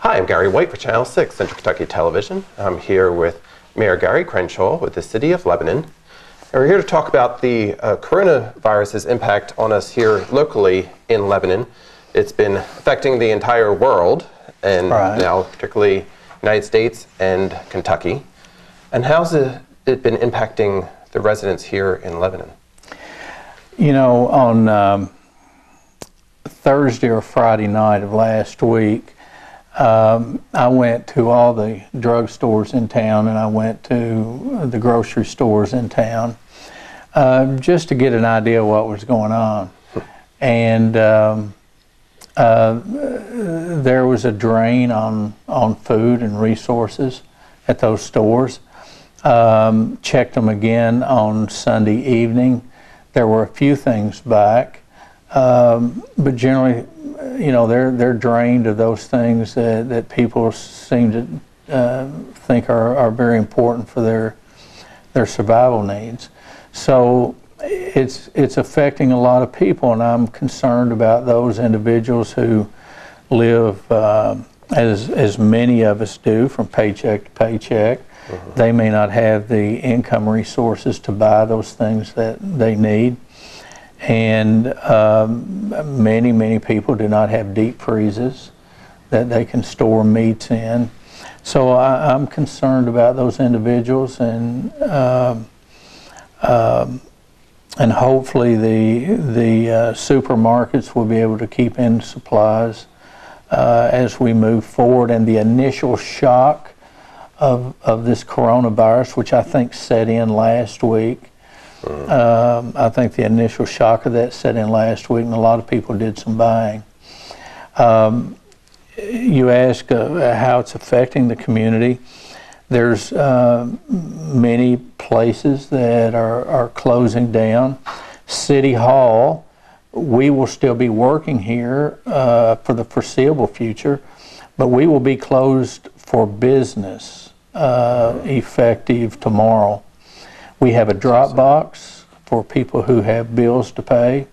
Hi, I'm Gary White for Channel 6, Central Kentucky Television. I'm here with Mayor Gary Crenshaw with the City of Lebanon. And we're here to talk about the coronavirus's impact on us here locally in Lebanon. It's been affecting the entire world, and now particularly United States and Kentucky. And how's it been impacting the residents here in Lebanon? You know, on Thursday or Friday night of last week, I went to all the drugstores in town and I went to the grocery stores in town just to get an idea of what was going on. And there was a drain on food and resources at those stores. Checked them again on Sunday evening. There were a few things back, but generally, you know, they're drained of those things that people seem to think are very important for their survival needs. So it's affecting a lot of people, and I'm concerned about those individuals who live, as many of us do, from paycheck to paycheck. They may not have the income resources to buy those things that they need. And many people do not have deep freezes that they can store meats in. So I'm concerned about those individuals, and hopefully the supermarkets will be able to keep in supplies as we move forward. And the initial shock of this coronavirus, which I think set in last week, I think the initial shock of that set in last week, and a lot of people did some buying. You ask how it's affecting the community. There's many places that are closing down. City Hall, we will still be working here for the foreseeable future, but we will be closed for business effective tomorrow. We have a drop box for people who have bills to pay,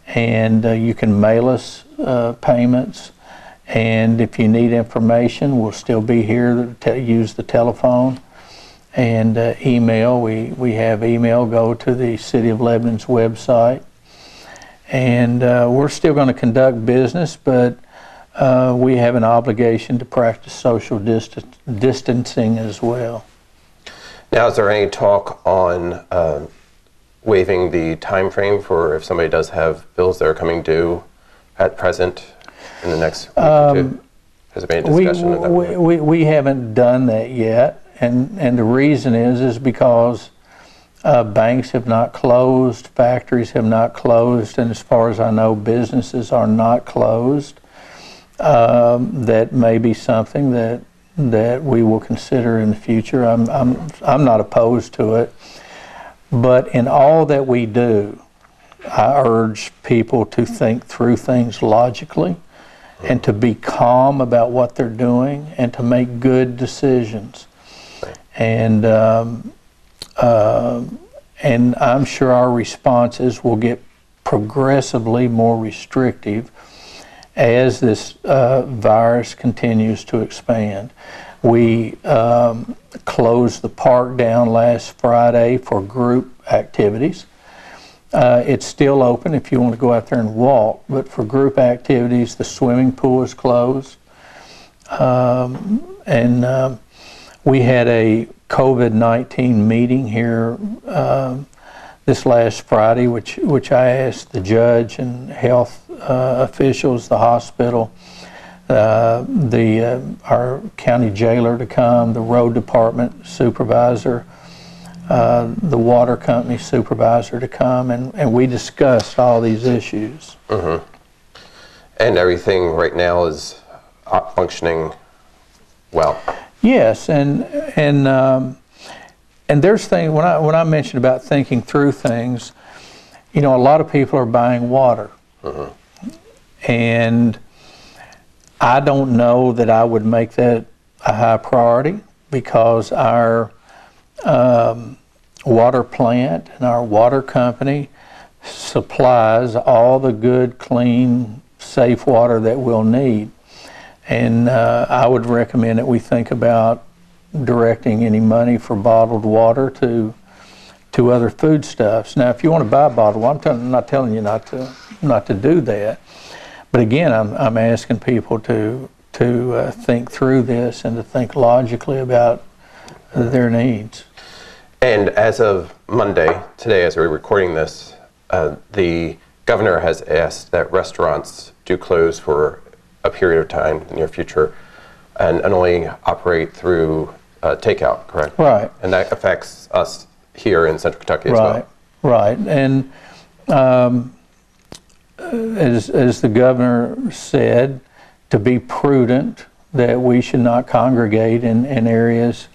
and you can mail us payments. And if you need information, we'll still be here to use the telephone and email. We have email go to the City of Lebanon's website, and we're still going to conduct business, but we have an obligation to practice social distancing as well. Now, is there any talk on waiving the time frame for if somebody does have bills that are coming due at present in the next week or two? Has there been any discussion of that? We haven't done that yet, and the reason is because banks have not closed, factories have not closed, and as far as I know, businesses are not closed. That may be something that we will consider in the future. I'm not opposed to it, but in all that we do, I urge people to think through things logically and to be calm about what they're doing and to make good decisions. And I'm sure our responses will get progressively more restrictive as this virus continues to expand. We closed the park down last Friday for group activities. It's still open if you want to go out there and walk, but for group activities, the swimming pool is closed. And we had a COVID-19 meeting here this last Friday, which I asked the judge and health officials, the hospital, our county jailer to come, the road department supervisor, the water company supervisor to come, and we discussed all these issues. And everything right now is functioning well. Yes, and there's things, when I mentioned about thinking through things, you know, a lot of people are buying water. And I don't know that I would make that a high priority, because our water plant and our water company supplies all the good, clean, safe water that we'll need. And I would recommend that we think about directing any money for bottled water to other foodstuffs. Now, if you want to buy bottled water, I'm not telling you not to do that. But again, I'm asking people to think through this and to think logically about their needs. And as of Monday, today, as we're recording this, the governor has asked that restaurants do close for a period of time in the near future and only operate through takeout, correct? Right. And that affects us here in Central Kentucky as well. Right. And as the governor said, to be prudent, that we should not congregate in areas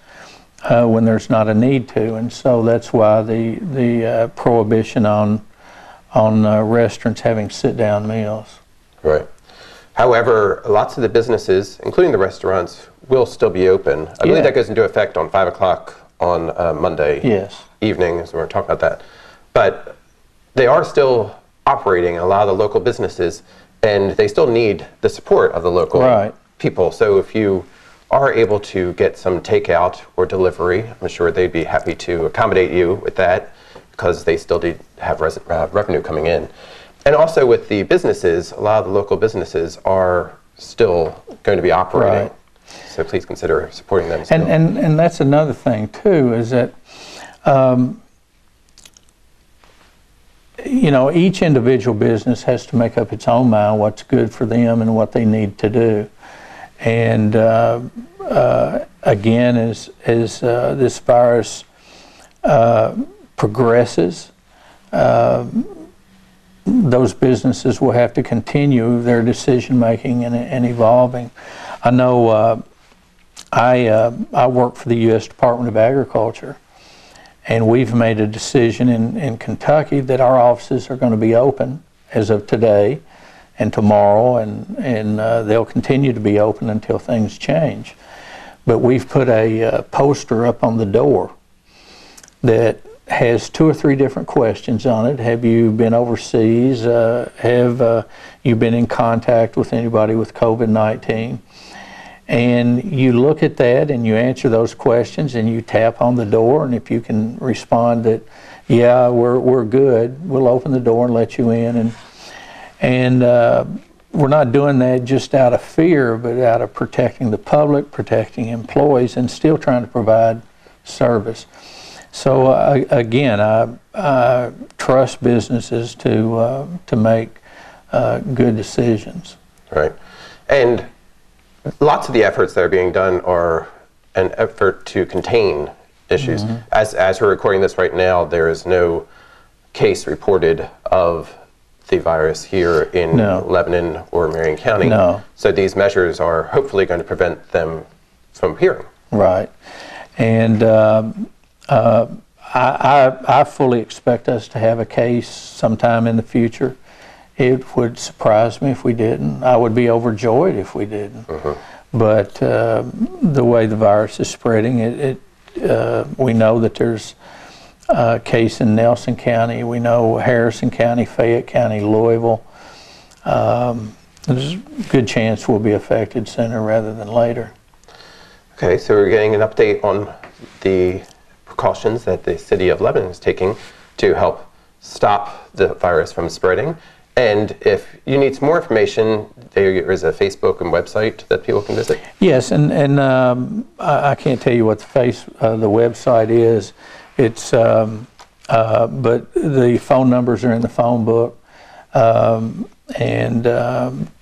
when there's not a need to, and so that's why the prohibition on restaurants having sit-down meals. Right. However, lots of the businesses, including the restaurants, will still be open. I believe that goes into effect on 5 o'clock on Monday evening, as we're talking about that. But they are still operating, a lot of the local businesses, and they still need the support of the local people. So if you are able to get some takeout or delivery, I'm sure they'd be happy to accommodate you with that, because they still have revenue coming in. And also with the businesses, a lot of the local businesses are still going to be operating. Right. So please consider supporting them still. And that's another thing too, is that you know, each individual business has to make up its own mind what's good for them and what they need to do. And again, as this virus progresses, those businesses will have to continue their decision making and evolving. I know I work for the U.S. Department of Agriculture, and we've made a decision in Kentucky that our offices are going to be open as of today and tomorrow, and they'll continue to be open until things change. But we've put a poster up on the door that has 2 or 3 different questions on it. Have you been overseas? Have you been in contact with anybody with COVID-19? And you look at that and you answer those questions and you tap on the door, and if you can respond that, yeah, we're good, we'll open the door and let you in. And we're not doing that just out of fear, but out of protecting the public, protecting employees, and still trying to provide service. So again, I trust businesses to make good decisions. Right. And lots of the efforts that are being done are an effort to contain issues. Mm-hmm. As we're recording this right now, there is no case reported of the virus here in Lebanon or Marion County. No. So these measures are hopefully going to prevent them from appearing. Right. And I fully expect us to have a case sometime in the future. It would surprise me if we didn't. I would be overjoyed if we didn't. Mm-hmm. But the way the virus is spreading, we know that there's a case in Nelson County. We know Harrison County, Fayette County, Louisville. There's a good chance we'll be affected sooner rather than later. Okay, so we're getting an update on the precautions that the city of Lebanon is taking to help stop the virus from spreading. And if you need some more information, there is a Facebook and website that people can visit. Yes, and I can't tell you what the website is. It's but the phone numbers are in the phone book. And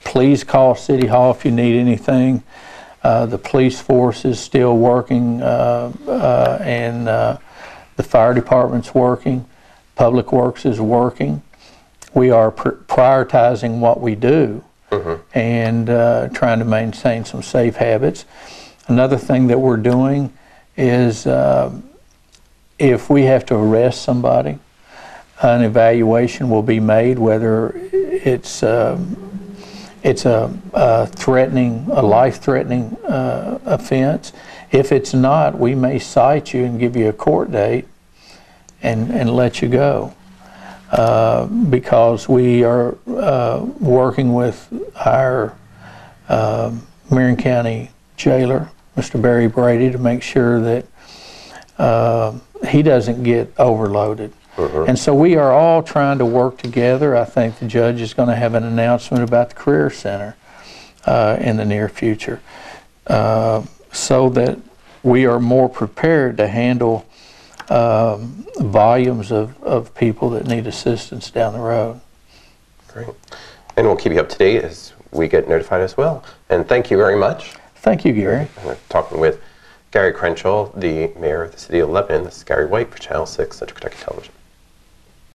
please call City Hall if you need anything. The police force is still working, and the fire department's working. Public Works is working. We are prioritizing what we do, mm-hmm. and trying to maintain some safe habits. Another thing that we're doing is if we have to arrest somebody, an evaluation will be made whether it's a life-threatening offense. If it's not, we may cite you and give you a court date and let you go. Because we are working with our Marion County jailer, Mr. Barry Brady, to make sure that he doesn't get overloaded. And so we are all trying to work together. I think the judge is going to have an announcement about the Career Center in the near future, so that we are more prepared to handle volumes of people that need assistance down the road. Great. And we'll keep you up to date as we get notified as well. And thank you very much. Thank you, Gary. We're talking with Gary Crenshaw, the mayor of the city of Lebanon. This is Gary White for Channel 6 Central Kentucky Television.